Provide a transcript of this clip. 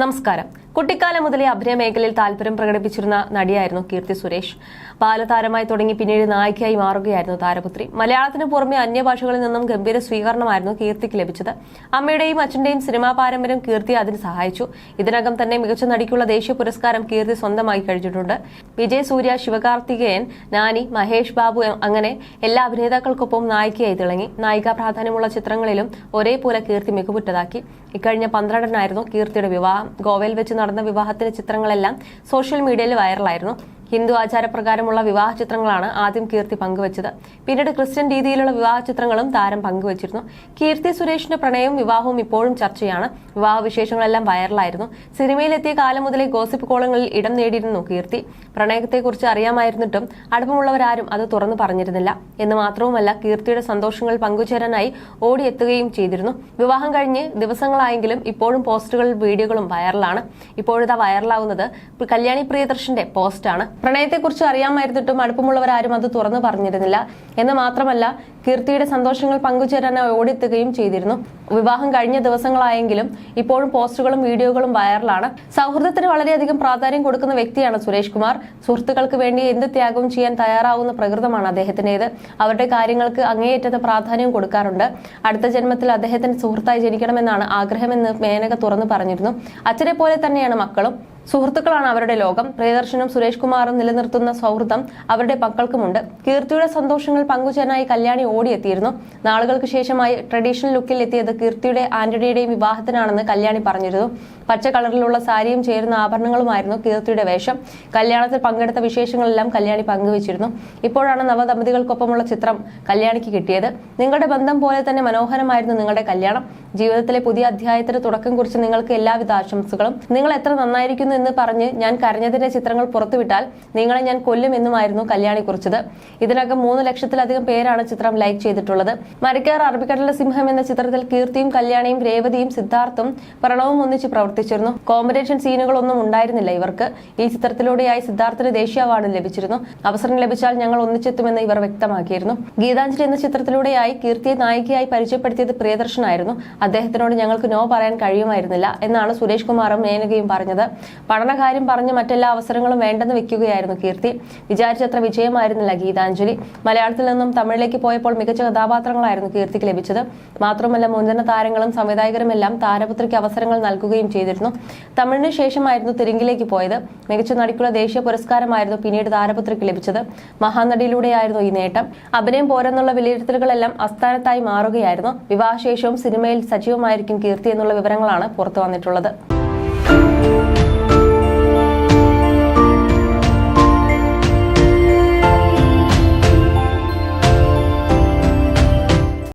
നമസ്കാരം. കുട്ടിക്കാലം മുതലേ അഭിനയ മേഖലയിൽ താല്പര്യം പ്രകടിപ്പിച്ചിരുന്ന നടിയായിരുന്നു കീർത്തി സുരേഷ്. ബാലതാരമായി തുടങ്ങി പിന്നീട് നായികയായി മാറുകയായിരുന്നു താരപുത്രി. മലയാളത്തിന് പുറമെ അന്യഭാഷകളിൽ നിന്നും ഗംഭീര സ്വീകരണമായിരുന്നു കീർത്തിക്ക് ലഭിച്ചത്. അമ്മയുടെയും അച്ഛന്റെയും സിനിമാ പാരമ്പര്യം കീർത്തി അതിന് സഹായിച്ചു. ഇതിനകം തന്നെ മികച്ച നടിക്കുള്ള ദേശീയ പുരസ്കാരം കീർത്തി സ്വന്തമായി കഴിഞ്ഞിട്ടുണ്ട്. വിജയ് സൂര്യ, ശിവകാർത്തികേയൻ, നാനി, മഹേഷ് ബാബു അങ്ങനെ എല്ലാ അഭിനേതാക്കൾക്കൊപ്പം നായികയായി തിളങ്ങി. നായികാ പ്രാധാന്യമുള്ള ചിത്രങ്ങളിലും ഒരേപോലെ കീർത്തി മികവുറ്റതാക്കി. ഇക്കഴിഞ്ഞ 12-നായിരുന്നു കീർത്തിയുടെ വിവാഹം. ഗോവയിൽ വെച്ച് നടന്ന വിവാഹത്തിന്റെ ചിത്രങ്ങളെല്ലാം സോഷ്യൽ മീഡിയയിൽ വൈറലായിരുന്നു. ഹിന്ദു ആചാരപ്രകാരമുള്ള വിവാഹ ചിത്രങ്ങളാണ് ആദ്യം കീർത്തി പങ്കുവച്ചത്. പിന്നീട് ക്രിസ്ത്യൻ രീതിയിലുള്ള വിവാഹ ചിത്രങ്ങളും താരം പങ്കുവച്ചിരുന്നു. കീർത്തി സുരേഷിന്റെ പ്രണയവും വിവാഹവും ഇപ്പോഴും ചർച്ചയാണ്. വിവാഹ വിശേഷങ്ങളെല്ലാം വൈറലായിരുന്നു. സിനിമയിലെത്തിയ കാലം മുതലേ ഗോസിപ്പ് കോളങ്ങളിൽ ഇടം നേടിയിരുന്നു കീർത്തി. പ്രണയത്തെക്കുറിച്ച് അറിയാമായിരുന്നിട്ടും അടുപ്പമുള്ളവരാരും അത് തുറന്നു പറഞ്ഞിരുന്നില്ല എന്ന് മാത്രവുമല്ല, കീർത്തിയുടെ സന്തോഷങ്ങൾ പങ്കുചേരാനായി ഓടിയെത്തുകയും ചെയ്തിരുന്നു. വിവാഹം കഴിഞ്ഞ് ദിവസങ്ങളായെങ്കിലും ഇപ്പോഴും പോസ്റ്റുകളും വീഡിയോകളും വൈറലാണ്. ഇപ്പോഴിതാ വൈറലാവുന്നത് കല്യാണി പ്രിയദർശന്റെ പോസ്റ്റാണ്. പ്രണയത്തെക്കുറിച്ച് അറിയാമായിരുന്നിട്ടും അടുപ്പമുള്ളവരാരും അത് തുറന്നു പറഞ്ഞിരുന്നില്ല എന്ന് മാത്രമല്ല, കീർത്തിയുടെ സന്തോഷങ്ങൾ പങ്കുചേരാനായി ഓടിയെത്തുകയും ചെയ്തിരുന്നു. വിവാഹം കഴിഞ്ഞ ദിവസങ്ങളായെങ്കിലും ഇപ്പോഴും പോസ്റ്റുകളും വീഡിയോകളും വൈറലാണ്. സൗഹൃദത്തിന് വളരെയധികം പ്രാധാന്യം കൊടുക്കുന്ന വ്യക്തിയാണ് സുരേഷ് കുമാർ. സുഹൃത്തുക്കൾക്ക് വേണ്ടി എന്ത് ത്യാഗവും ചെയ്യാൻ തയ്യാറാവുന്ന പ്രകൃതമാണ് അദ്ദേഹത്തിന്റേത്. അവരുടെ കാര്യങ്ങൾക്ക് അങ്ങേയറ്റത്തെ പ്രാധാന്യം കൊടുക്കാറുണ്ട്. അടുത്ത ജന്മത്തിൽ അദ്ദേഹത്തിന്റെ സുഹൃത്തായി ജനിക്കണമെന്നാണ് ആഗ്രഹമെന്ന് മേനക തുറന്നു പറഞ്ഞിരുന്നു. അച്ഛനെ പോലെ തന്നെയാണ് മക്കളും. സുഹൃത്തുക്കളാണ് അവരുടെ ലോകം. പ്രിയദർശനും സുരേഷ് കുമാറും നിലനിർത്തുന്ന സൗഹൃദം അവരുടെ മക്കൾക്കുമുണ്ട്. കീർത്തിയുടെ സന്തോഷങ്ങൾ പങ്കുചേരാനായി കല്യാണി ഓടിയെത്തിയിരുന്നു. നാളുകൾക്ക് ശേഷമായി ട്രഡീഷണൽ ലുക്കിൽ എത്തിയത് കീർത്തിയുടെ ആന്റണിയുടെയും വിവാഹത്തിനാണെന്ന് കല്യാണി പറഞ്ഞിരുന്നു. പച്ച കളറിലുള്ള സാരിയും ചേരുന്ന ആഭരണങ്ങളുമായിരുന്നു കീർത്തിയുടെ വേഷം. കല്യാണത്തിൽ പങ്കെടുത്ത വിശേഷങ്ങളെല്ലാം കല്യാണി പങ്കുവച്ചിരുന്നു. ഇപ്പോഴാണ് നവദമ്പതികൾക്കൊപ്പമുള്ള ചിത്രം കല്യാണിക്ക് കിട്ടിയത്. നിങ്ങളുടെ ബന്ധം പോലെ തന്നെ മനോഹരമായിരുന്നു നിങ്ങളുടെ കല്യാണം. ജീവിതത്തിലെ പുതിയ അധ്യായത്തിന് തുടക്കം കുറിച്ച് നിങ്ങൾക്ക് എല്ലാവിധ ആശംസകളും. നിങ്ങൾ എത്ര നന്നായിരിക്കുന്നു എന്ന് പറഞ്ഞ് ഞാൻ കരഞ്ഞതിന്റെ ചിത്രങ്ങൾ പുറത്തുവിട്ടാൽ നിങ്ങളെ ഞാൻ കൊല്ലുമെന്നുമായിരുന്നു കല്യാണി കുറിച്ചത്. ഇതിനകം 3 ലക്ഷത്തിലധികം പേരാണ് ചിത്രം ലൈക്ക് ചെയ്തിട്ടുള്ളത്. മരിക്കാർ അറബിക്കടലിലെ സിംഹം എന്ന ചിത്രത്തിൽ കീർത്തിയും കല്യാണിയും രേവതിയും സിദ്ധാർത്ഥും പ്രണവും ഒന്നിച്ച് പ്രവർത്തിച്ചിരുന്നു. കോമ്പറ്റീഷൻ സീനുകളൊന്നും ഉണ്ടായിരുന്നില്ല ഇവർക്ക്. ഈ ചിത്രത്തിലൂടെയായി സിദ്ധാർത്ഥിന് ദേശീയ അവാർഡ് ലഭിച്ചിരുന്നു. അവസരം ലഭിച്ചാൽ ഞങ്ങൾ ഒന്നിച്ചെത്തുമെന്ന് ഇവർ വ്യക്തമാക്കിയിരുന്നു. ഗീതാഞ്ജലി എന്ന ചിത്രത്തിലൂടെയായി കീർത്തിയെ നായികയായി പരിചയപ്പെടുത്തിയത് പ്രിയദർശനായിരുന്നു. അദ്ദേഹത്തിനോട് ഞങ്ങൾക്ക് നോ പറയാൻ കഴിയുമായിരുന്നില്ല എന്നാണ് സുരേഷ് കുമാറും മേനകയും പറഞ്ഞത്. പഠനകാര്യം പറഞ്ഞ് മറ്റെല്ലാ അവസരങ്ങളും വേണ്ടെന്ന് വെക്കുകയായിരുന്നു കീർത്തി. വിചാരിച്ചത്ര വിജയമായിരുന്നില്ല ഗീതാഞ്ജലി. മലയാളത്തിൽ നിന്നും തമിഴിലേക്ക് പോയപ്പോൾ മികച്ച കഥാപാത്രങ്ങളായിരുന്നു കീർത്തിക്ക് ലഭിച്ചത്. മാത്രമല്ല, മുൻനിര താരങ്ങളും സംവിധായകരുമെല്ലാം താരപുത്രിക്ക് അവസരങ്ങൾ നൽകുകയും ചെയ്തിരുന്നു. തമിഴിന് ശേഷമായിരുന്നു തെലുങ്കിലേക്ക് പോയത്. മികച്ച നടിക്കുള്ള ദേശീയ പുരസ്കാരമായിരുന്നു പിന്നീട് താരപുത്രിക്ക് ലഭിച്ചത്. മഹാനടിയിലൂടെയായിരുന്നു ഈ നേട്ടം. അഭിനയം പോരെന്നുള്ള വിലയിരുത്തലുകളെല്ലാം അസ്ഥാനത്തായി മാറുകയായിരുന്നു. വിവാഹശേഷവും സിനിമയിൽ സജീവമായിരിക്കും കീർത്തി എന്നുള്ള വിവരങ്ങളാണ് പുറത്തു വന്നിട്ടുള്ളത്.